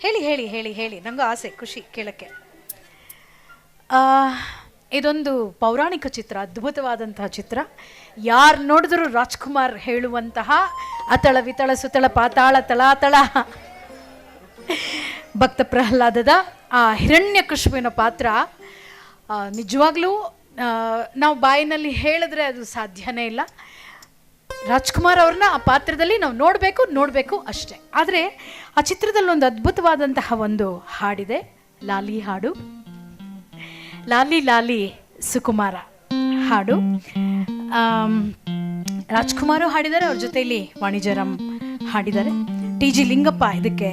ಹೇಳಿ ಹೇಳಿ ಹೇಳಿ ಹೇಳಿ, ನನಗೂ ಆಸೆ, ಖುಷಿ ಕೇಳಕ್ಕೆ. ಇದೊಂದು ಪೌರಾಣಿಕ ಚಿತ್ರ, ಅದ್ಭುತವಾದಂತಹ ಚಿತ್ರ. ಯಾರು ನೋಡಿದ್ರು ರಾಜ್ಕುಮಾರ್ ಹೇಳುವಂತಹ ಅತಳ ವಿತಳ ಸುತಳ ಪಾತಾಳ ತಳಾತಳ ಭಕ್ತ ಪ್ರಹ್ಲಾದದ ಆ ಹಿರಣ್ಯಕಶಿಪುವಿನ ಪಾತ್ರ ನಿಜವಾಗ್ಲೂ ನಾವು ಬಾಯಿನಲ್ಲಿ ಹೇಳಿದ್ರೆ ಅದು ಸಾಧ್ಯನೇ ಇಲ್ಲ. ರಾಜ್ಕುಮಾರ್ ಅವ್ರನ್ನ ಆ ಪಾತ್ರದಲ್ಲಿ ನಾವು ನೋಡಬೇಕು ಅಷ್ಟೇ. ಆದರೆ ಆ ಚಿತ್ರದಲ್ಲಿ ಒಂದು ಅದ್ಭುತವಾದಂತಹ ಒಂದು ಹಾಡಿದೆ, ಲಾಲಿ ಹಾಡು, ಲಾಲಿ ಲಾಲಿ ಸುಕುಮಾರ ಹಾಡು. ರಾಜ್ಕುಮಾರು ಹಾಡಿದ್ದಾರೆ, ಅವ್ರ ಜೊತೆಯಲ್ಲಿ ವಾಣಿಜ್ಯರಾಮ್ ಹಾಡಿದ್ದಾರೆ. ಟಿ ಜಿ ಲಿಂಗಪ್ಪ ಇದಕ್ಕೆ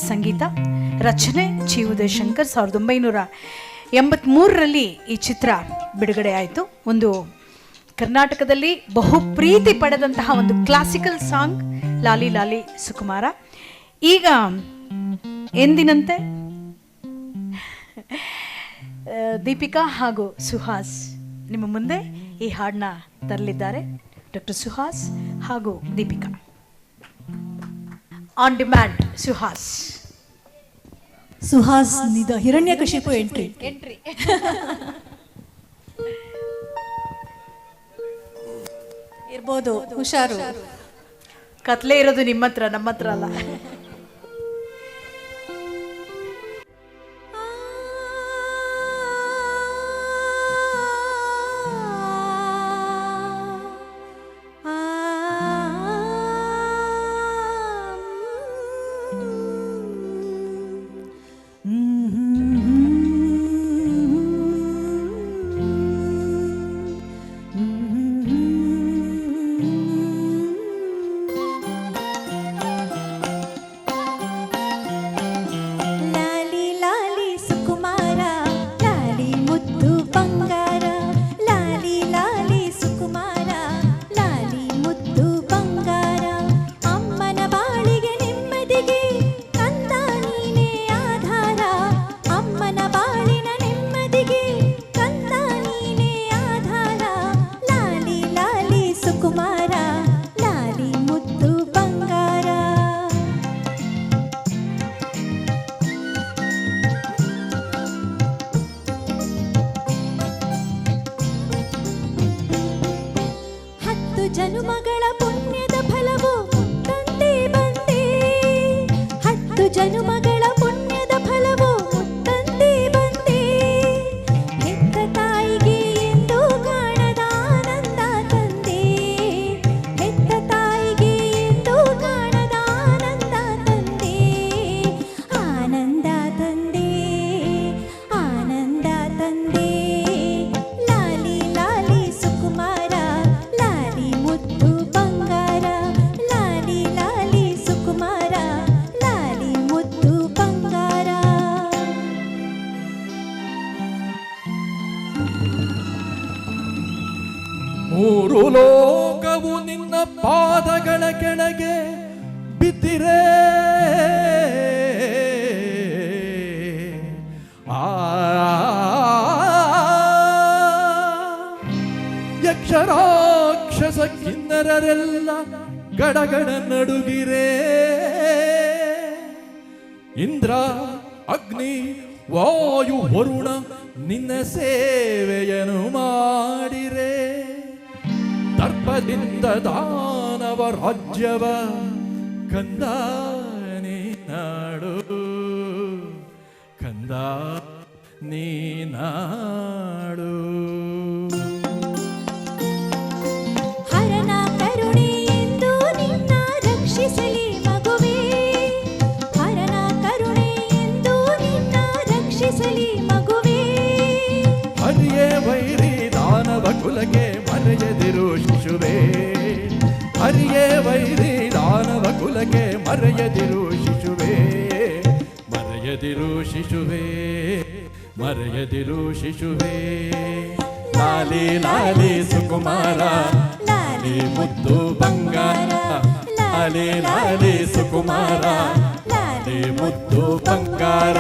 ಸಂಗೀತ, ರಚನೆ ಚಿ ಉದಯಶಂಕರ್. 1983ರಲ್ಲಿ ಈ ಚಿತ್ರ ಬಿಡುಗಡೆ ಆಯಿತು. ಒಂದು ಕರ್ನಾಟಕದಲ್ಲಿ ಬಹು ಪ್ರೀತಿ ಪಡೆದಂತಹ ಒಂದು ಕ್ಲಾಸಿಕಲ್ ಸಾಂಗ್ ಲಾಲಿ ಲಾಲಿ ಸುಕುಮಾರ. ಈಗ ಎಂದಿನಂತೆ ದೀಪಿಕಾ ಹಾಗೂ ಸುಹಾಸ್ ನಿಮ್ಮ ಮುಂದೆ ಈ ಹಾಡನ್ನ ತರಲಿದ್ದಾರೆ. ಡಾಕ್ಟರ್ ಸುಹಾಸ್ ಹಾಗೂ ದೀಪಿಕಾ. ಆನ್ ಡಿಮ್ಯಾಂಡ್ ಸುಹಾಸ್ ನಿದ ಹಿರಣ್ಯಕಶಿಪು ಎಂಟ್ರಿ ಇರ್ಬೋದು, ಹುಷಾರು. ಕತ್ಲೆ ಇರೋದು ನಿಮ್ಮ ಹತ್ರ, ನಮ್ಮ ಹತ್ರ ಅಲ್ಲ. ಜನುಮಗಳ ಪುಣ್ಯದ ಫಲವು ತಂದೆ ಬಂದೆ, 10 ಜನುಮಗಳ ಪುಣ್ಯದ ಫಲವು ತಂದೆ ಬಂದೆ. ಹೆತ್ತ ತಾಯಿಗೆ ಎಂದು ಕಾಣದ ಆನಂದ ತಂದೆ, ಹೆತ್ತ ತಾಯಿಗೆ ಎಂದು ಕಾಣದ ಆನಂದ ತಂದೆ, ಆನಂದ ತಂದೆ, ಆನಂದ ತಂದೆ. ಲಾಲಿ ಲಾಲಿ ಸುಕುಮಾರ, ಲಾಲಿ ಮುದ್ದು ಬಂಗಾರ, ಲಾಲಿ ಲಾಲಿ ಸುಕುಮಾರ, ಲಾಲಿ ಮುದ್ದು ಬಂಗಾರ. ಮೂರು ಲೋಕವು ನಿನ್ನ ಪಾದಗಳ ಕೆಳಗೆ ಬಿದ್ದಿರೆ, ಯಕ್ಷರಾಕ್ಷಸ ಕಿನ್ನರರೆಲ್ಲ ಗಡಗಡ ನಡುಗಿರೆ. ಇಂದ್ರ ಅಗ್ನಿ ವಾಯು ವರುಣ ನಿನ್ನ ಸೇವೆಯನ್ನು ಮಾಡಿರೆ. ದರ್ಪದಿಂದ ದಾನವ ರಾಜ್ಯವ ಕಂದ ನೀನಾಡು, ಕಂದ ನೀನಾಡು. ಹರನ ಕರುಣೆ ಎಂದು ನಿನ್ನ ರಕ್ಷಿಸಲಿ ಮಗುವೇ, ಹರನ ಕರುಣೆ ಎಂದು ನಿನ್ನ ರಕ್ಷಿಸಲಿ ಮಗುವೇ. ಹರಿಯೇ ವೈರಿ ದಾನವ ಕುಲಕ್ಕೆ ಮರೆಯದಿರು ಶಿಶುವೇ, ಹರಿಯೇ ವೈರಿ ದಾನವ ಕುಲಕ್ಕೆ ಮರೆಯದಿರು ಶಿಶುವೇ, ಮರೆಯದಿರು ಶಿಶುವೇ, ಮರೆಯದಿರು ಶಿಶುವೇ. ಲಾಲಿ ಲಾಲಿ ಸುಕುಮಾರ, ಲಾಲಿ ಮುದ್ದು ಬಂಗಾರ, ಲಾಲಿ ಲಾಲಿ ಸುಕುಮಾರ, ಲಾಲಿ ಮುದ್ದು ಬಂಗಾರ.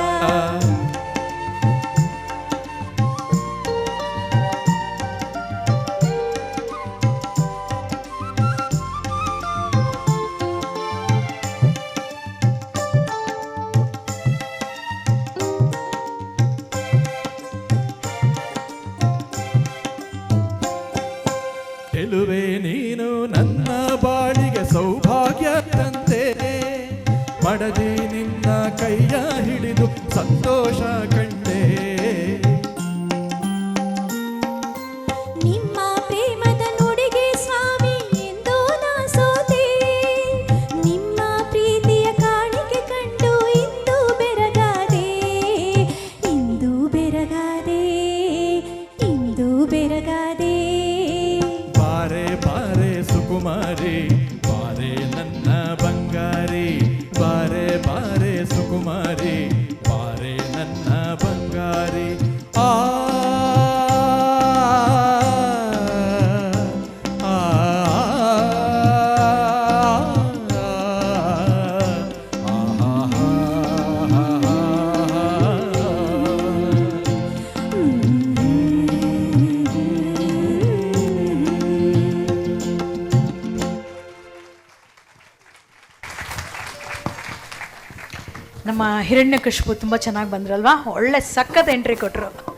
ಮಡದಿ ನಿನ್ನ ಕೈಯ ಹಿಡಿದು ಸಂತೋಷ ಕಂಡೆ. ನಿಮ್ಮ ಪ್ರೇಮದ ನುಡಿಗೆ ಸ್ವಾಮಿ ಎಂದು ನಾ ಸೋತೆ. ನಿಮ್ಮ ಪ್ರೀತಿಯ ಕಾಣಿಕೆ ಕಂಡು ಇಂದು ಬೆರಗಾದೆ, ಇಂದು ಬೆರಗಾದೆ, ಇಂದು ಬೆರಗಾದೆ. ಬಾರೆ ಬಾರೆ ಸುಕುಮಾರಿ, ಬಾರೆ ನನ್ನ ಬಂಗಾರಿ, ಬಾರೆ ಬಾರೆ ಸುಕುಮಾರಿ, ಬಾರೆ ನನ್ನ ಬಂಗಾರಿ. ಆ ಆ, ನಮ್ಮ ಹಿರಣ್ಯಕಶಿಪು ತುಂಬ ಚೆನ್ನಾಗಿ ಬಂದ್ರಲ್ವಾ, ಒಳ್ಳೆ ಸಖತ್ ಎಂಟ್ರಿ ಕೊಟ್ಟರು.